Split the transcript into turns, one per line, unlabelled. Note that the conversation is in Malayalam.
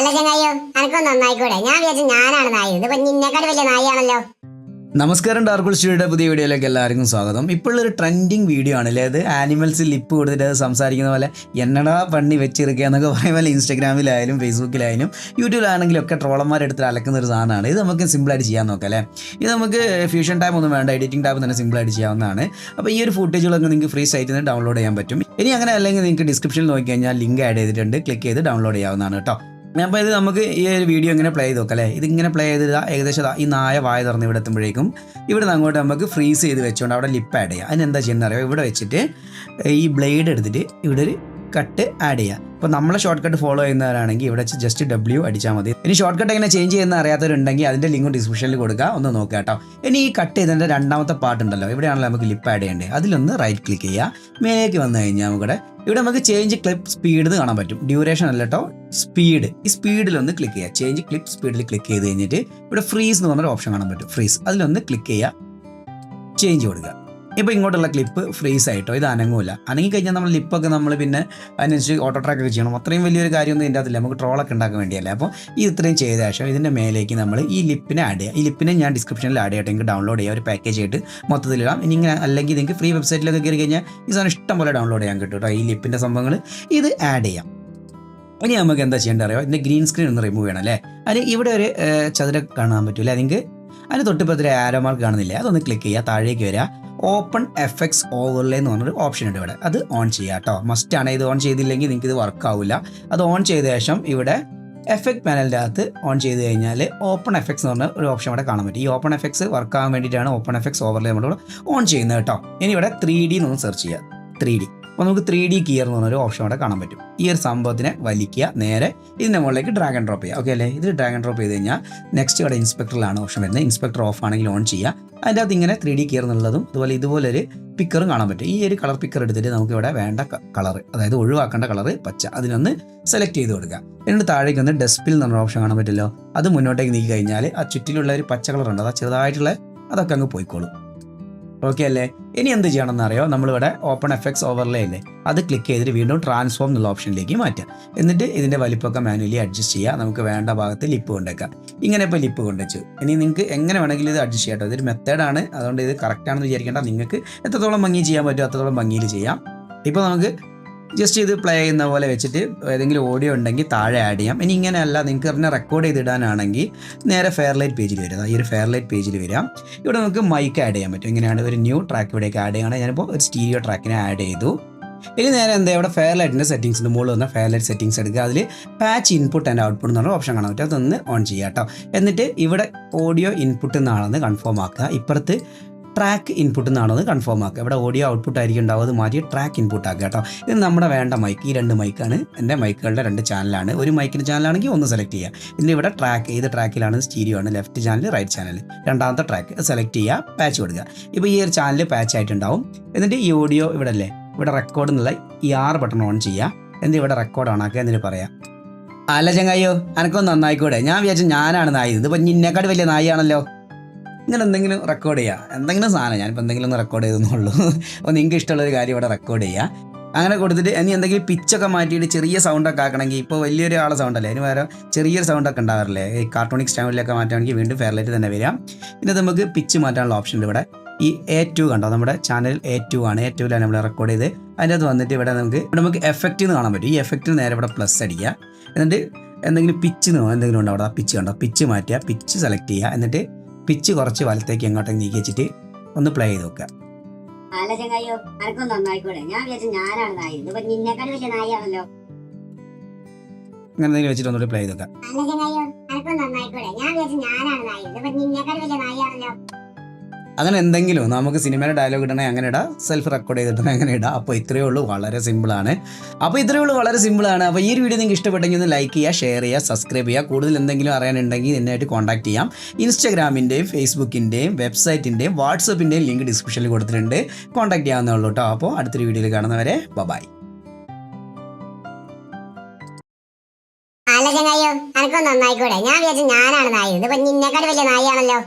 അല്ല ചങ്ങായോ, അനക്കൊന്ന് നന്നായിക്കൂടെ? ഞാൻ വിചാരിച്ചു ഞാനാണ് നായി. ഇതിപ്പോ നിന്നെക്കാട് വലിയ നായിയാണല്ലോ.
നമസ്കാരം, ഡാർക്കുൾ സ്റ്റുഡിയോയുടെ പുതിയ വീഡിയോയിലേക്ക് എല്ലാവർക്കും സ്വാഗതം. ഇപ്പോഴൊരു ട്രെൻഡിങ് വീഡിയോ ആണല്ലേ അത്. ആനിമൽസ് ലിപ്പ് കൊടുത്തിട്ട് അത് സംസാരിക്കുന്ന പോലെ എന്നടാ പണ്ണി വെച്ചിരിക്കുക എന്നൊക്കെ പറയുന്ന പോലെ ഇൻസ്റ്റാഗ്രാമിലായാലും ഫേസ്ബുക്കിലായാലും യൂട്യൂബിലാണെങ്കിലും ഒക്കെ ട്രോളന്മാരെടുത്ത് അലക്കുന്ന ഒരു സാധനമാണ്. ഇത് നമുക്ക് സിമ്പിളായിട്ട് ചെയ്യാൻ നോക്കാം അല്ലേ. ഇത് നമുക്ക് ഫ്യൂഷൻ ടാബ് ഒന്നും വേണ്ട, എഡിറ്റിംഗ് ടാബ് തന്നെ സിമ്പിളായിട്ട് ചെയ്യാവുന്നതാണ്. അപ്പോൾ ഈ ഒരു ഫുട്ടേജുകളൊക്കെ നിങ്ങൾക്ക് ഫ്രീ സൈറ്റിൽ നിന്ന് ഡൗൺലോഡ് ചെയ്യാൻ പറ്റും. ഇനി അങ്ങനെ അല്ലെങ്കിൽ നിങ്ങൾക്ക് ഡിസ്ക്രിപ്ഷനിൽ നോക്കി കഴിഞ്ഞാൽ ലിങ്ക് ആഡ് ചെയ്തിട്ടുണ്ട്, ക്ലിക്ക് ചെയ്ത് ഡൗൺലോഡ് ചെയ്യാവുന്നതാണ് കേട്ടോ. അപ്പോൾ ഇത് നമുക്ക് ഈ ഒരു വീഡിയോ ഇങ്ങനെ പ്ലേ ചെയ്ത് നോക്കാം അല്ലേ. ഇതിങ്ങനെ പ്ലേ ചെയ്ത് ഏകദേശം ഈ നായ വായ തുറന്ന് ഇവിടെ എത്തുമ്പോഴേക്കും ഇവിടെ നിന്ന് അങ്ങോട്ട് നമുക്ക് ഫ്രീസ് ചെയ്ത് വെച്ചുകൊണ്ട് അവിടെ ലിപ്പ് ആഡ് ചെയ്യുക. അതിനെന്താ ചെയ്യുന്നത് അറിയാം, ഇവിടെ വെച്ചിട്ട് ഈ ബ്ലേഡ് എടുത്തിട്ട് ഇവിടെ ഒരു കട്ട് ആഡ് ചെയ്യുക. അപ്പോൾ നമ്മളെ ഷോർട്ട് കട്ട് ഫോളോ ചെയ്യുന്നവരാണെങ്കിൽ ഇവിടെ ജസ്റ്റ് W അടിച്ചാൽ മതി. ഇനി ഷോർട്ട് കട്ട് എങ്ങനെ ചേഞ്ച് ചെയ്യുന്ന അറിയാത്തവരുണ്ടെങ്കിൽ അതിൻ്റെ ലിങ്ക് ഡിസ്ക്രിപ്ഷനിൽ കൊടുക്കുക, ഒന്ന് നോക്കുക കേട്ടോ. ഇനി ഈ കട്ട് ചെയ്തതിൻ്റെ രണ്ടാമത്തെ പാർട്ടുണ്ടല്ലോ, ഇവിടെയാണല്ലോ നമുക്ക് ലിപ്പ് ആഡ് ചെയ്യേണ്ടത്. അതിലൊന്ന് റൈറ്റ് ക്ലിക്ക് ചെയ്യുക. മേലേക്ക് വന്നു കഴിഞ്ഞാൽ ഇവിടെ നമുക്ക് ചേഞ്ച് ക്ലിപ്പ് സ്പീഡ് കാണാൻ പറ്റും. ഡ്യൂറേഷൻ അല്ല കേട്ടോ, സ്പീഡ്. ഈ സ്പീഡിലൊന്ന് ക്ലിക്ക് ചെയ്യുക. ചേഞ്ച് ക്ലിപ്പ് സ്പീഡിൽ ക്ലിക്ക് ചെയ്ത് കഴിഞ്ഞിട്ട് ഇവിടെ ഫ്രീസ് എന്ന് പറഞ്ഞൊരു ഓപ്ഷൻ കാണാൻ പറ്റും. ഫ്രീസ് അതിലൊന്ന് ക്ലിക്ക് ചെയ്യുക, ചേഞ്ച് കൊടുക്കുക. ഇപ്പോൾ ഇങ്ങോട്ടുള്ള ക്ലിപ്പ് ഫ്രീസ് ആയിട്ടോ, ഇത് അനങ്ങൂല. അനങ്ങി കഴിഞ്ഞാൽ നമ്മൾ ലിപ്പൊക്കെ നമ്മൾ പിന്നെ അതിനനുസരിച്ച് ഓട്ടോ ട്രാക്ക് ഒക്കെ ചെയ്യണം. അത്രയും വലിയൊരു കാര്യമൊന്നും ഇതിൻ്റെ അതില്ല, നമുക്ക് ട്രോളൊക്കെ ഉണ്ടാക്കാൻ വേണ്ടിയല്ലേ. അപ്പോൾ ഈ ഇത്രയും ചെയ്ത ശേഷം ഇതിൻ്റെ മേലേക്ക് നമ്മൾ ഈ ലിപ്പിനെ ആഡ് ചെയ്യുക. ഈ ലിപ്പിനെ ഞാൻ ഡിസ്ക്രിപ്ഷനിൽ ആഡ് ചെയ്യട്ടെ, നിങ്ങൾക്ക് ഡൗൺലോഡ് ചെയ്യുക. ഒരു പാക്കേജ് ആയിട്ട് മൊത്തത്തിലിടാം. ഇനി ഇങ്ങനെ അല്ലെങ്കിൽ നിങ്ങൾക്ക് ഫ്രീ വെബ്സൈറ്റിലൊക്കെ കയറി കഴിഞ്ഞാൽ ഈ സാധനം ഇഷ്ടം പോലെ ഡൗൺലോഡ് ചെയ്യാൻ കിട്ടും കേട്ടോ. ഈ ലിപ്പിൻ്റെ സംഭവങ്ങൾ ഇത് ആഡ് ചെയ്യാം. ഇനി നമുക്ക് എന്താ ചെയ്യേണ്ടത് അറിയാം, ഇതിൻ്റെ ഗ്രീൻ സ്ക്രീൻ ഒന്ന് റിമൂവ് ചെയ്യണം അല്ലേ. അതിന് ഇവിടെ ഒരു ചതുരം കാണാൻ പറ്റില്ല, നിങ്ങൾക്ക് അതിന് തൊട്ടിപ്പത്തിൽ ആരോ മാർക്ക് കാണുന്നില്ല, അതൊന്ന് ക്ലിക്ക് ചെയ്യുക. താഴേക്ക് വരിക, ഓപ്പൺ എഫക്ട്സ് ഓവർലേ എന്ന് പറഞ്ഞൊരു ഓപ്ഷൻ ഉണ്ട് ഇവിടെ, അത് ഓൺ ചെയ്യുക കേട്ടോ. മസ്റ്റാണ്. ഇത് ഓൺ ചെയ്തില്ലെങ്കിൽ നിങ്ങൾക്ക് ഇത് വർക്ക് ആവില്ല. അത് ഓൺ ചെയ്ത ശേഷം ഇവിടെ എഫക്ട് പാനലിൻ്റെ അകത്ത് ഓൺ ചെയ്ത് കഴിഞ്ഞാൽ ഓപ്പൺ എഫക്ട്സ് എന്ന് പറഞ്ഞ ഒരു ഓപ്ഷൻ ഇവിടെ കാണാൻ പറ്റും. ഈ ഓപ്പൺ എഫക്ട്സ് വർക്ക് ആകാൻ വേണ്ടിയിട്ടാണ് ഓപ്പൺ എഫക്ട്സ് ഓവർലേ നമ്മൾ ഓൺ ചെയ്യുന്നത് കേട്ടോ. ഇനി ഇവിടെ 3D എന്നൊന്ന് സെർച്ച് ചെയ്യുക. 3D അപ്പോൾ നമുക്ക് 3D ഗിയർ എന്ന് പറഞ്ഞൊരു ഓപ്ഷൻ അവിടെ കാണാൻ പറ്റും. ഈ ഒരു സംഭവത്തിനെ വലിക്കുക, നേരെ ഇതിൻ്റെ മുകളിലേക്ക് ഡ്രാഗ് ആൻഡ് ഡ്രോപ്പ് ചെയ്യുക. ഓക്കെ അല്ലേ. ഇത് ഡ്രാഗ് ആൻഡ് ഡ്രോപ്പ് ചെയ്ത് കഴിഞ്ഞാൽ നെക്സ്റ്റ് ഇവിടെ ഇൻസ്പെക്ടറിലാണ് ഓപ്ഷൻ വരുന്നത്. ഇൻസ്പെക്ടർ ഓഫ് ആണെങ്കിൽ ഓൺ ചെയ്യുക. അതിൻ്റെ അകത്ത് ഇങ്ങനെ 3D ഗിയർ എന്നുള്ളതും ഇതുപോലൊരു പിക്കറും കാണാൻ പറ്റും. ഈ ഒരു കളർ പിക്കർ എടുത്തിട്ട് നമുക്ക് ഇവിടെ വേണ്ട കളർ, അതായത് ഒഴിവാക്കേണ്ട കളർ പച്ച, അതിനൊന്ന് സെലക്ട് ചെയ്ത് കൊടുക്കുക. എന്നിട്ട് താഴേക്ക് ഒന്ന് ഡെസ്പിൽ എന്ന് പറഞ്ഞ ഓപ്ഷൻ കാണാൻ പറ്റുമല്ലോ, അത് മുന്നോട്ടേക്ക് നീക്കി കഴിഞ്ഞാൽ ആ ചുറ്റിലുള്ള ഒരു പച്ച കളർ ഉണ്ട്, അത് ചെറുതായിട്ടുള്ള അതൊക്കെ അങ്ങ് പോയിക്കോളും. ഓക്കെ അല്ലേ. ഇനി എന്ത് ചെയ്യണമെന്ന് അറിയോ, നമ്മളിവിടെ ഓപ്പൺ എഫക്ട്സ് ഓവർലേ അല്ലേ, അത് ക്ലിക്ക് ചെയ്തിട്ട് വീണ്ടും ട്രാൻസ്ഫോം എന്നുള്ള ഓപ്ഷനിലേക്ക് മാറ്റാം. എന്നിട്ട് ഇതിൻ്റെ വലിപ്പമൊക്കെ മാനുവലി അഡ്ജസ്റ്റ് ചെയ്യുക. നമുക്ക് വേണ്ട ഭാഗത്ത് ലിപ്പ് കൊണ്ടുവയ്ക്കാം. ഇങ്ങനെ ഇപ്പോൾ ലിപ്പ് കൊണ്ടുവച്ചു. ഇനി നിങ്ങൾക്ക് എങ്ങനെ വേണമെങ്കിലും ഇത് അഡ്ജസ്റ്റ് ചെയ്യാം കേട്ടോ. ഇതൊരു മെത്തേഡാണ്, അതുകൊണ്ട് ഇത് കറക്റ്റാണെന്ന് വിചാരിക്കേണ്ട. നിങ്ങൾക്ക് എത്രത്തോളം ഭംഗി ചെയ്യാൻ പറ്റുമോ അത്രത്തോളം ഭംഗിയിൽ ചെയ്യാം. ഇപ്പോൾ നമുക്ക് ജസ്റ്റ് ഇത് പ്ലേ ചെയ്യുന്ന പോലെ വെച്ചിട്ട് ഏതെങ്കിലും ഓഡിയോ ഉണ്ടെങ്കിൽ താഴെ ആഡ് ചെയ്യാം. ഇനി ഇങ്ങനെയല്ല, നിങ്ങൾക്ക് പറഞ്ഞാൽ റെക്കോർഡ് ചെയ്തിടാനാണെങ്കിൽ നേരെ ഫെയർലൈറ്റ് പേജിൽ വരിക. ഈ ഒരു ഫെയർലൈറ്റ് പേജിൽ വരാം. ഇവിടെ നമുക്ക് മൈക്ക് ആഡ് ചെയ്യാൻ പറ്റും. ഇങ്ങനെയാണ് ഒരു ന്യൂ ട്രാക്ക് ഇവിടേക്ക് ആഡ് ചെയ്യുകയാണ്. ഞാനിപ്പോൾ ഒരു സ്റ്റീരിയോ ട്രാക്കിനെ ആഡ് ചെയ്തു. ഇനി നേരെ എന്താ, ഇവിടെ ഫെയർലൈറ്റിൻ്റെ സെറ്റിംഗ്സിൻ്റെ മുകളിൽ വന്ന ഫെയർലൈറ്റ് സെറ്റിംഗ്സ് എടുക്കുക. അതിൽ പാച്ച് ഇൻപുട്ട് ആൻഡ് ഔട്ട്പുട്ട് എന്ന് പറഞ്ഞ ഓപ്ഷൻ കാണാൻ പറ്റും, അതൊന്ന് ഓൺ ചെയ്യുക കേട്ടോ. എന്നിട്ട് ഇവിടെ ഓഡിയോ ഇൻപുട്ട് എന്നാണെന്ന് കൺഫേം ആക്കുക. ഇപ്പുറത്ത് ട്രാക്ക് ഇൻപുട്ട് എന്നാണെന്ന് കൺഫേം ആക്കുക. ഇവിടെ ഓഡിയോ ഔട്ട്പുട്ട് ആയിരിക്കും ഉണ്ടാവും, അത് മാറ്റി ട്രാക്ക് ഇൻപുട്ട് ആക്കുക കേട്ടോ. ഇത് നമ്മുടെ വേണ്ട മൈക്ക്. ഈ 2 മൈക്കാണ് എൻ്റെ മൈക്കുകളുടെ 2 ചാനലാണ്. ഒരു മൈക്കിൻ്റെ ചാനലാണെങ്കിൽ ഒന്ന് സെലക്ട് ചെയ്യുക. ഇതിൻ്റെ ഇവിടെ ട്രാക്ക് ഏത് ട്രാക്കിലാണ്, സ്റ്റീരിയോ ആണ്, ലെഫ്റ്റ് ചാനൽ റൈറ്റ് ചാനൽ, രണ്ടാമത്തെ ട്രാക്ക് സെലക്ട് ചെയ്യുക, പാച്ച് കൊടുക്കുക. ഇപ്പോൾ ഈ ഒരു ചാനൽ പാച്ച് ആയിട്ടുണ്ടാവും. എന്നിട്ട് ഈ ഓഡിയോ ഇവിടെ അല്ലേ, ഇവിടെ റെക്കോർഡ് എന്നുള്ള ഈ 6 ബട്ടൺ ഓൺ ചെയ്യുക. എന്നിട്ട് ഇവിടെ റെക്കോർഡ് ഓൺ ആക്കുക. എന്നിട്ട് പറയാം, അല്ല ചങ്ങായോ അനക്കൊന്ന് നന്നായിക്കൂടെ? ഞാൻ വിചാരിച്ചു ഞാനാണ് നായി, ഇതിപ്പോൾ നിന്നെക്കാട് വലിയ നായിയാണല്ലോ. ഇങ്ങനെ എന്തെങ്കിലും റെക്കോർഡ് ചെയ്യുക, എന്തെങ്കിലും സാധനം. ഞാനിപ്പോൾ എന്തെങ്കിലും ഒന്ന് റെക്കോർഡ് ചെയ്തെന്നുള്ളൂ. അപ്പോൾ നിങ്ങൾക്ക് ഇഷ്ടമുള്ളൊരു കാര്യം ഇവിടെ റെക്കോർഡ് ചെയ്യുക. അങ്ങനെ കൊടുത്തിട്ട് ഇനി എന്തെങ്കിലും പിച്ചൊക്കെ മാറ്റിയിട്ട് ചെറിയ സൗണ്ടൊക്കെ ആക്കണമെങ്കിൽ, ഇപ്പോൾ വലിയൊരു ആളെ സൗണ്ടല്ലേ, അതിന് വേറെ ചെറിയൊരു സൗണ്ടൊക്കെ ഉണ്ടാവാറില്ലേ, ഈ കാർട്ടൂണിക് സ്റ്റൈലിലൊക്കെ മാറ്റുകയാണെങ്കിൽ വീണ്ടും ഫെയർലൈറ്റ് തന്നെ വരാം. പിന്നെ നമുക്ക് പിച്ച് മാറ്റാനുള്ള ഓപ്ഷൻ ഉണ്ട് ഇവിടെ. ഈ A2 കണ്ടോ, നമ്മുടെ ചാനൽ A2 ആണ്. A2ലാണ് നമ്മൾ റെക്കോർഡ് ചെയ്ത്. അതിൻ്റെ അകത്ത് വന്നിട്ട് ഇവിടെ നമുക്ക് എഫക്റ്റ് എന്ന് കാണാൻ പറ്റും. ഈ എഫക്റ്റിന് നേരെ ഇവിടെ പ്ലസ് അടിക്കുക. എന്നിട്ട് എന്തെങ്കിലും പിച്ച് എന്തെങ്കിലും ഉണ്ടോ, അവിടെ പിച്ച് കണ്ടോ, പിച്ച് മാറ്റുക, പിച്ച് സെലക്ട് ചെയ്യുക. എന്നിട്ട് പിച്ച് കുറച്ച് വലത്തേക്ക് എങ്ങോട്ടേക്ക് നീക്കി വെച്ചിട്ട് ഒന്ന് പ്ലേ ചെയ്ത് നോക്കുക.
അല്ല ചങ്ങായോ, അനക്കൊന്ന് നന്നായിക്കൂടെ? ഞാൻ വിചാരിച്ചു ഞാനാണ് നായി. ഇതിപ്പോ നിന്നെക്കാട് വലിയ നായിയാണല്ലോ.
അങ്ങനെ എന്തെങ്കിലും വെച്ചിട്ട് ഒന്നുകൂടി പ്ലേ ചെയ്ത് നോക്കുക.
അല്ല ചങ്ങായോ, അനക്കൊന്ന് നന്നായിക്കൂടെ? ഞാൻ വിചാരിച്ചു ഞാനാണ് നായി. ഇതിപ്പോ നിന്നെക്കാട് വലിയ നായിയാണല്ലോ.
അങ്ങനെ എന്തെങ്കിലും നമുക്ക് സിനിമയുടെ ഡയലോഗ് ഇടണമെങ്കിൽ അങ്ങനെ ഇടാം, സെൽഫ് റെക്കോർഡ് ചെയ്തിട്ടുണ്ടെങ്കിൽ അങ്ങനെ ഇടാം. അപ്പോൾ ഇത്രയേ ഉള്ളൂ, വളരെ സിമ്പിളാണ്. അപ്പോൾ ഈ ഒരു വീഡിയോ നിങ്ങൾക്ക് ഇഷ്ടപ്പെട്ടെങ്കിൽ ഒന്ന് ലൈക്ക് ചെയ്യുക, ഷെയർ ചെയ്യുക, സബ്സ്ക്രൈബ് ചെയ്യുക. കൂടുതൽ എന്തെങ്കിലും അറിയാനുണ്ടെങ്കിൽ എന്നെയായിട്ട് കോൺടാക്ട് ചെയ്യാം. ഇൻസ്റ്റാഗ്രാമിൻ്റെയും ഫേസ്ബുക്കിൻ്റെയും വെബ്സൈറ്റിൻ്റെയും വാട്സപ്പിൻ്റെയും ലിങ്ക് ഡിസ്ക്രിപ്ഷനിൽ കൊടുത്തിട്ടുണ്ട്, കോൺടാക്ട് ചെയ്യാവുന്നേ ഉള്ളൂ കേട്ടോ. അപ്പോൾ അടുത്തൊരു വീഡിയോയിൽ കാണുന്നവരെ ബൈ.
അല്ല ചങ്ങായോ, അനക്കൊന്ന് നന്നായിക്കൂടെ? ഞാൻ വിചാരിച്ചു ഞാനാണ് നായി. ഇതിപ്പോ നിന്നെക്കാട് വലിയ നായിയാണല്ലോ.